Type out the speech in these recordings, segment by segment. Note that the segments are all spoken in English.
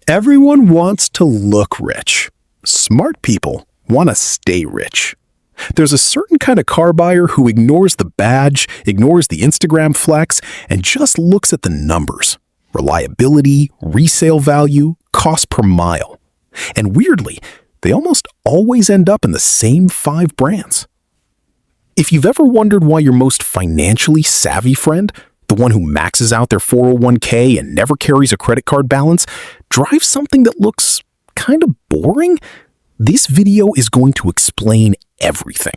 Everyone wants to look rich. Smart people want to stay rich. There's a certain kind of car buyer who ignores the badge, ignores the Instagram flex, and just looks at the numbers. Reliability, resale value, cost per mile. And weirdly, they almost always end up in the same 5 brands. If you've ever wondered why your most financially savvy friend, the one who maxes out their 401k and never carries a credit card balance, drives something that looks kind of boring, this video is going to explain everything.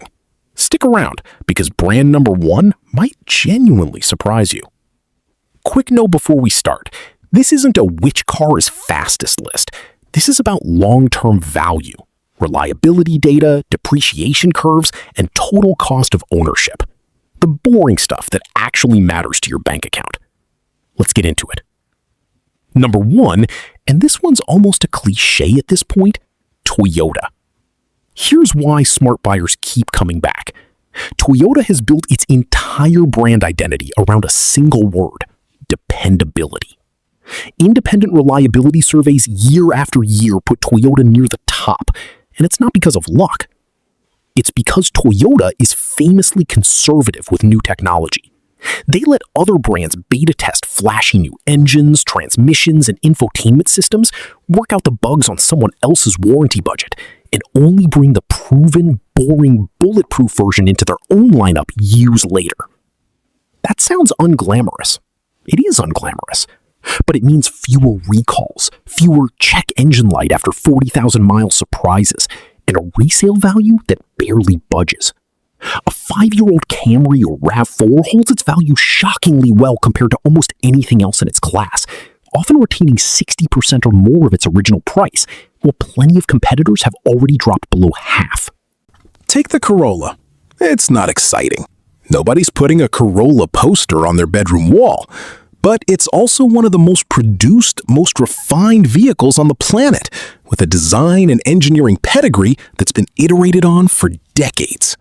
Stick around, because brand number 1 might genuinely surprise you. Quick note before we start, this isn't a which car is fastest list. This is about long-term value, reliability data, depreciation curves, and total cost of ownership. The boring stuff that actually matters to your bank account. Let's get into it. Number 1, and this one's almost a cliche at this point, Toyota. Here's why smart buyers keep coming back. Toyota has built its entire brand identity around a single word: dependability. Independent reliability surveys year after year put Toyota near the top, and it's not because of luck. It's because Toyota is famously conservative with new technology. They let other brands beta test flashy new engines, transmissions, and infotainment systems, work out the bugs on someone else's warranty budget, and only bring the proven, boring, bulletproof version into their own lineup years later. That sounds unglamorous. It is unglamorous. But it means fewer recalls, fewer check engine light after 40,000 mile surprises, and a resale value that barely budges. A 5-year-old Camry or RAV4 holds its value shockingly well compared to almost anything else in its class, often retaining 60% or more of its original price, while plenty of competitors have already dropped below half. Take the Corolla. It's not exciting. Nobody's putting a Corolla poster on their bedroom wall. But it's also one of the most produced, most refined vehicles on the planet, with a design and engineering pedigree that's been iterated on for decades.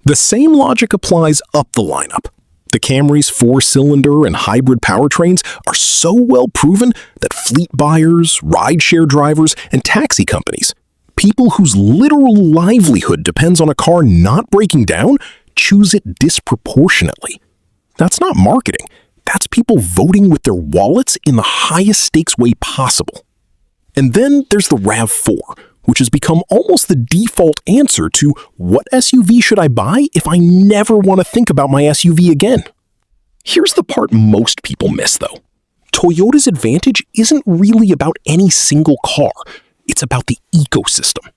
The same logic applies up the lineup. The Camry's 4-cylinder and hybrid powertrains are so well proven that fleet buyers, rideshare drivers, and taxi companies, people whose literal livelihood depends on a car not breaking down, choose it disproportionately. That's not marketing. That's people voting with their wallets in the highest stakes way possible. And then there's the RAV4, which has become almost the default answer to what SUV should I buy if I never want to think about my SUV again. Here's the part most people miss, though. Toyota's advantage isn't really about any single car. It's about the ecosystem.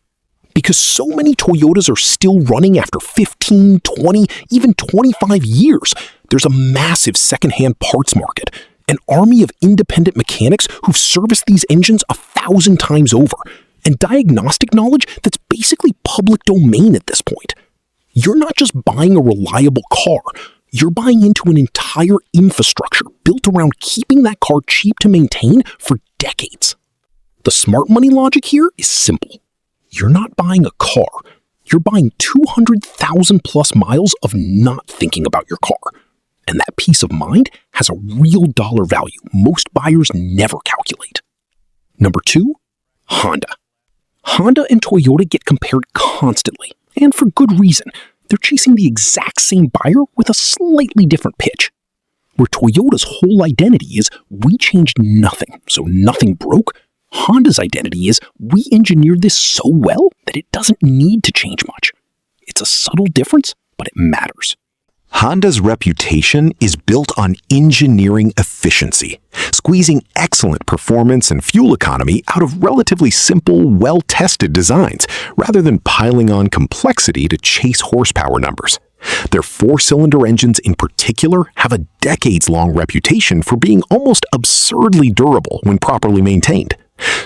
Because so many Toyotas are still running after 15, 20, even 25 years, there's a massive secondhand parts market, an army of independent mechanics who've serviced these engines 1,000 times over, and diagnostic knowledge that's basically public domain at this point. You're not just buying a reliable car, you're buying into an entire infrastructure built around keeping that car cheap to maintain for decades. The smart money logic here is simple. You're not buying a car. You're buying 200,000 plus miles of not thinking about your car. And that peace of mind has a real dollar value most buyers never calculate. Number 2, Honda. Honda and Toyota get compared constantly, and for good reason. They're chasing the exact same buyer with a slightly different pitch. Where Toyota's whole identity is, we changed nothing, so nothing broke, Honda's identity is, we engineered this so well that it doesn't need to change much. It's a subtle difference, but it matters. Honda's reputation is built on engineering efficiency, squeezing excellent performance and fuel economy out of relatively simple, well-tested designs, rather than piling on complexity to chase horsepower numbers. Their 4-cylinder engines in particular have a decades-long reputation for being almost absurdly durable when properly maintained.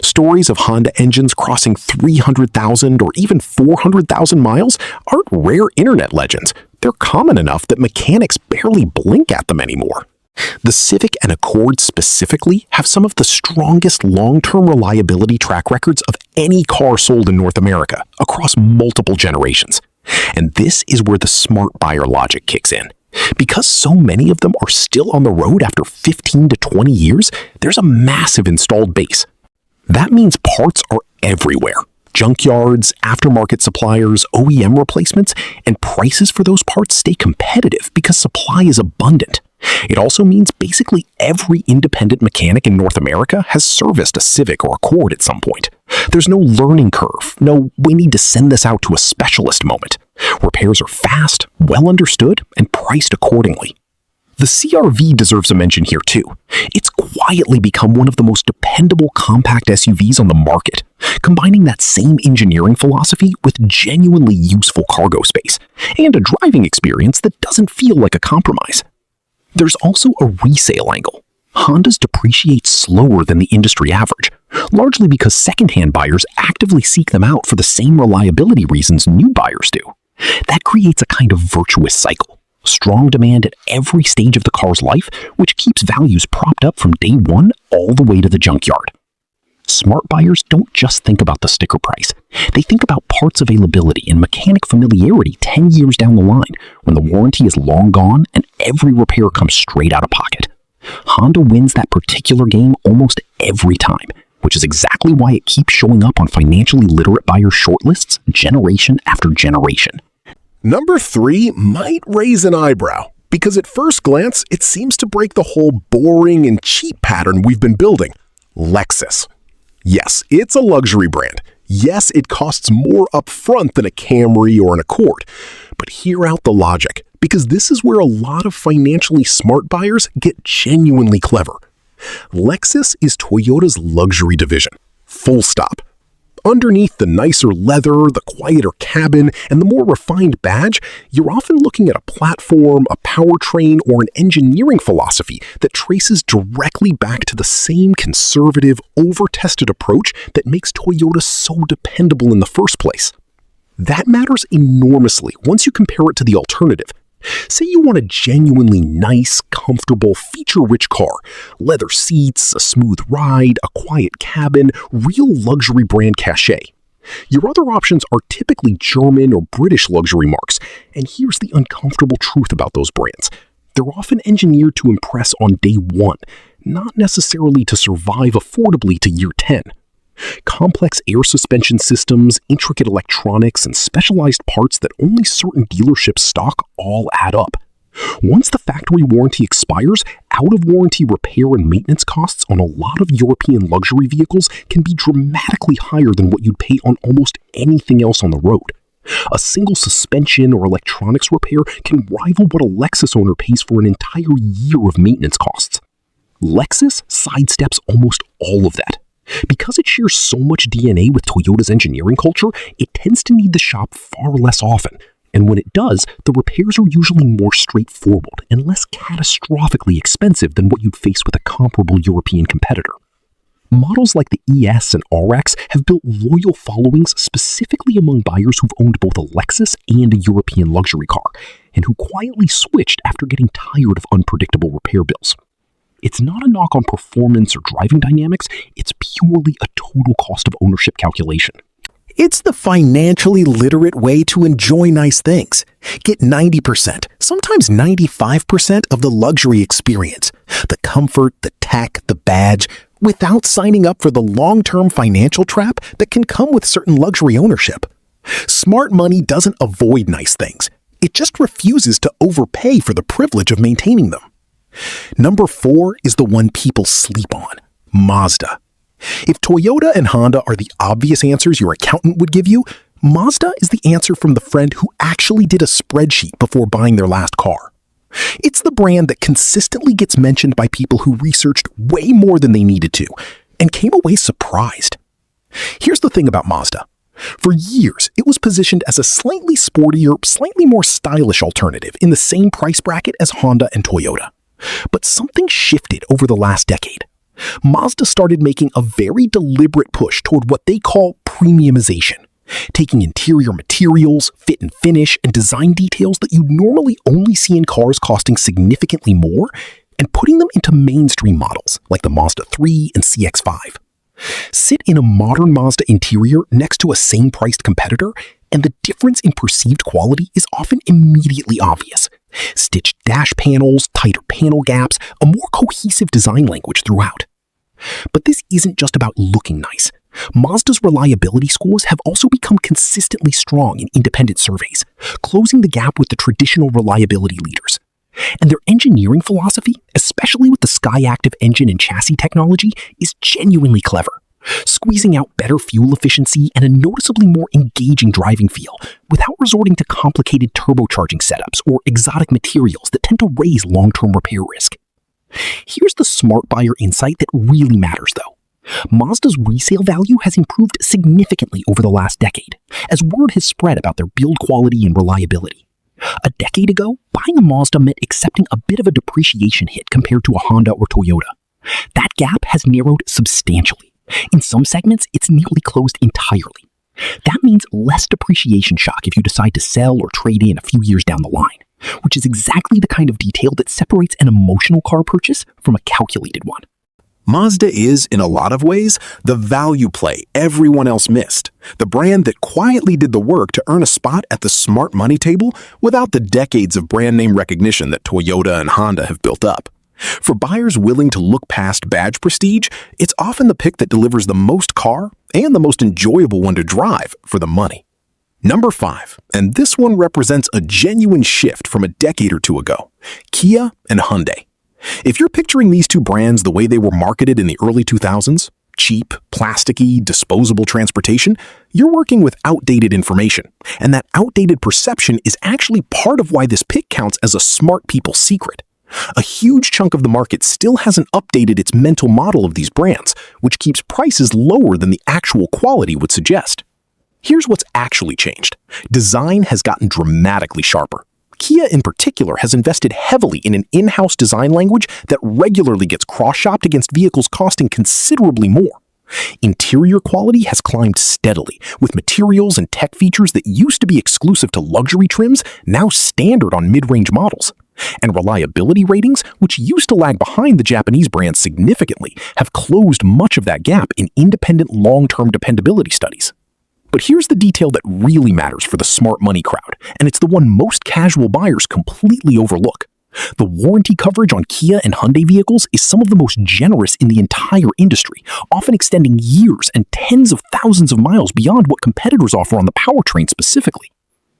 Stories of Honda engines crossing 300,000 or even 400,000 miles aren't rare internet legends. They're common enough that mechanics barely blink at them anymore. The Civic and Accord specifically have some of the strongest long-term reliability track records of any car sold in North America across multiple generations. And this is where the smart buyer logic kicks in. Because so many of them are still on the road after 15 to 20 years, there's a massive installed base. That means parts are everywhere. Junkyards, aftermarket suppliers, OEM replacements, and prices for those parts stay competitive because supply is abundant. It also means basically every independent mechanic in North America has serviced a Civic or Accord at some point. There's no learning curve, no "we need to send this out to a specialist" moment. Repairs are fast, well understood, and priced accordingly. The CR-V deserves a mention here too. It's quietly become one of the most dependable compact SUVs on the market, combining that same engineering philosophy with genuinely useful cargo space, and a driving experience that doesn't feel like a compromise. There's also a resale angle. Hondas depreciate slower than the industry average, largely because secondhand buyers actively seek them out for the same reliability reasons new buyers do. That creates a kind of virtuous cycle. Strong demand at every stage of the car's life, which keeps values propped up from day one all the way to the junkyard. Smart buyers don't just think about the sticker price. They think about parts availability and mechanic familiarity 10 years down the line, when the warranty is long gone and every repair comes straight out of pocket. Honda wins that particular game almost every time, which is exactly why it keeps showing up on financially literate buyer shortlists generation after generation. Number 3 might raise an eyebrow, because at first glance, it seems to break the whole boring and cheap pattern we've been building. Lexus. Yes, it's a luxury brand. Yes, it costs more upfront than a Camry or an Accord. But hear out the logic, because this is where a lot of financially smart buyers get genuinely clever. Lexus is Toyota's luxury division. Full stop. Underneath the nicer leather, the quieter cabin, and the more refined badge, you're often looking at a platform, a powertrain, or an engineering philosophy that traces directly back to the same conservative, over-tested approach that makes Toyota so dependable in the first place. That matters enormously once you compare it to the alternative. Say you want a genuinely nice, comfortable, feature-rich car. Leather seats, a smooth ride, a quiet cabin, real luxury brand cachet. Your other options are typically German or British luxury marks, and here's the uncomfortable truth about those brands. They're often engineered to impress on day one, not necessarily to survive affordably to year 10. Complex air suspension systems, intricate electronics, and specialized parts that only certain dealerships stock all add up. Once the factory warranty expires, out-of-warranty repair and maintenance costs on a lot of European luxury vehicles can be dramatically higher than what you'd pay on almost anything else on the road. A single suspension or electronics repair can rival what a Lexus owner pays for an entire year of maintenance costs. Lexus sidesteps almost all of that. Because it shares so much DNA with Toyota's engineering culture, it tends to need the shop far less often. And when it does, the repairs are usually more straightforward and less catastrophically expensive than what you'd face with a comparable European competitor. Models like the ES and RX have built loyal followings specifically among buyers who've owned both a Lexus and a European luxury car, and who quietly switched after getting tired of unpredictable repair bills. It's not a knock on performance or driving dynamics, it's purely a total cost of ownership calculation. It's the financially literate way to enjoy nice things. Get 90%, sometimes 95% of the luxury experience, the comfort, the tech, the badge, without signing up for the long-term financial trap that can come with certain luxury ownership. Smart money doesn't avoid nice things. It just refuses to overpay for the privilege of maintaining them. Number 4 is the one people sleep on, Mazda. If Toyota and Honda are the obvious answers your accountant would give you, Mazda is the answer from the friend who actually did a spreadsheet before buying their last car. It's the brand that consistently gets mentioned by people who researched way more than they needed to and came away surprised. Here's the thing about Mazda. For years, it was positioned as a slightly sportier, slightly more stylish alternative in the same price bracket as Honda and Toyota. But something shifted over the last decade. Mazda started making a very deliberate push toward what they call premiumization, taking interior materials, fit and finish, and design details that you'd normally only see in cars costing significantly more and putting them into mainstream models like the Mazda 3 and CX-5. Sit in a modern Mazda interior next to a same-priced competitor, and the difference in perceived quality is often immediately obvious. Stitched dash panels, tighter panel gaps, a more cohesive design language throughout. But this isn't just about looking nice. Mazda's reliability scores have also become consistently strong in independent surveys, closing the gap with the traditional reliability leaders. And their engineering philosophy, especially with the Skyactiv engine and chassis technology, is genuinely clever, squeezing out better fuel efficiency and a noticeably more engaging driving feel without resorting to complicated turbocharging setups or exotic materials that tend to raise long-term repair risk. Here's the smart buyer insight that really matters, though. Mazda's resale value has improved significantly over the last decade, as word has spread about their build quality and reliability. A decade ago, buying a Mazda meant accepting a bit of a depreciation hit compared to a Honda or Toyota. That gap has narrowed substantially. In some segments, it's nearly closed entirely. That means less depreciation shock if you decide to sell or trade in a few years down the line, which is exactly the kind of detail that separates an emotional car purchase from a calculated one. Mazda is, in a lot of ways, the value play everyone else missed. The brand that quietly did the work to earn a spot at the smart money table without the decades of brand name recognition that Toyota and Honda have built up. For buyers willing to look past badge prestige, it's often the pick that delivers the most car and the most enjoyable one to drive for the money. Number 5, and this one represents a genuine shift from a decade or two ago, Kia and Hyundai. If you're picturing these two brands the way they were marketed in the early 2000s, cheap, plasticky, disposable transportation, you're working with outdated information. And that outdated perception is actually part of why this pick counts as a smart people secret. A huge chunk of the market still hasn't updated its mental model of these brands, which keeps prices lower than the actual quality would suggest. Here's what's actually changed. Design has gotten dramatically sharper. Kia in particular has invested heavily in an in-house design language that regularly gets cross-shopped against vehicles costing considerably more. Interior quality has climbed steadily, with materials and tech features that used to be exclusive to luxury trims now standard on mid-range models. And reliability ratings, which used to lag behind the Japanese brands significantly, have closed much of that gap in independent long-term dependability studies. But here's the detail that really matters for the smart money crowd, and it's the one most casual buyers completely overlook. The warranty coverage on Kia and Hyundai vehicles is some of the most generous in the entire industry, often extending years and tens of thousands of miles beyond what competitors offer on the powertrain specifically.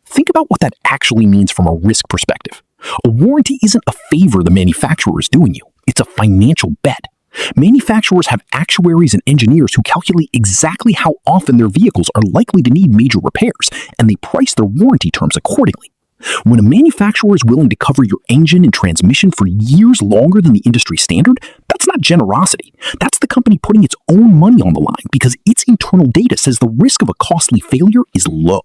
Think about what that actually means from a risk perspective. A warranty isn't a favor the manufacturer is doing you, it's a financial bet. Manufacturers have actuaries and engineers who calculate exactly how often their vehicles are likely to need major repairs, and they price their warranty terms accordingly. When a manufacturer is willing to cover your engine and transmission for years longer than the industry standard, that's not generosity. That's the company putting its own money on the line because its internal data says the risk of a costly failure is low.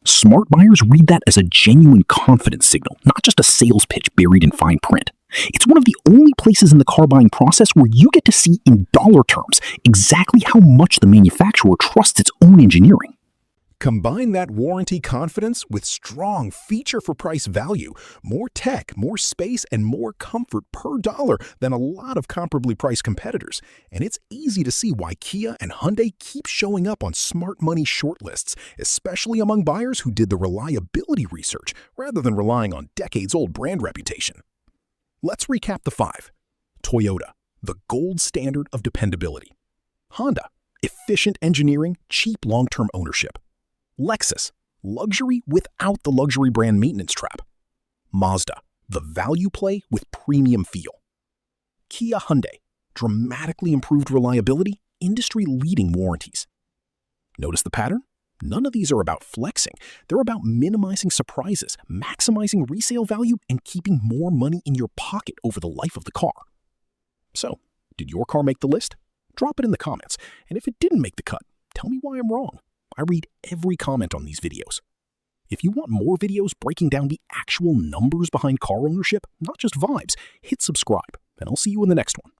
Smart buyers read that as a genuine confidence signal, not just a sales pitch buried in fine print. It's one of the only places in the car buying process where you get to see in dollar terms exactly how much the manufacturer trusts its own engineering. Combine that warranty confidence with strong feature for price value, more tech, more space, and more comfort per dollar than a lot of comparably priced competitors. And it's easy to see why Kia and Hyundai keep showing up on smart money shortlists, especially among buyers who did the reliability research rather than relying on decades-old brand reputation. Let's recap the 5. Toyota, the gold standard of dependability. Honda, efficient engineering, cheap long-term ownership. Lexus, luxury without the luxury brand maintenance trap. Mazda, the value play with premium feel. Kia Hyundai, dramatically improved reliability, industry-leading warranties. Notice the pattern? None of these are about flexing. They're about minimizing surprises, maximizing resale value, and keeping more money in your pocket over the life of the car. So, did your car make the list? Drop it in the comments. And if it didn't make the cut, tell me why I'm wrong. I read every comment on these videos. If you want more videos breaking down the actual numbers behind car ownership, not just vibes, hit subscribe, and I'll see you in the next one.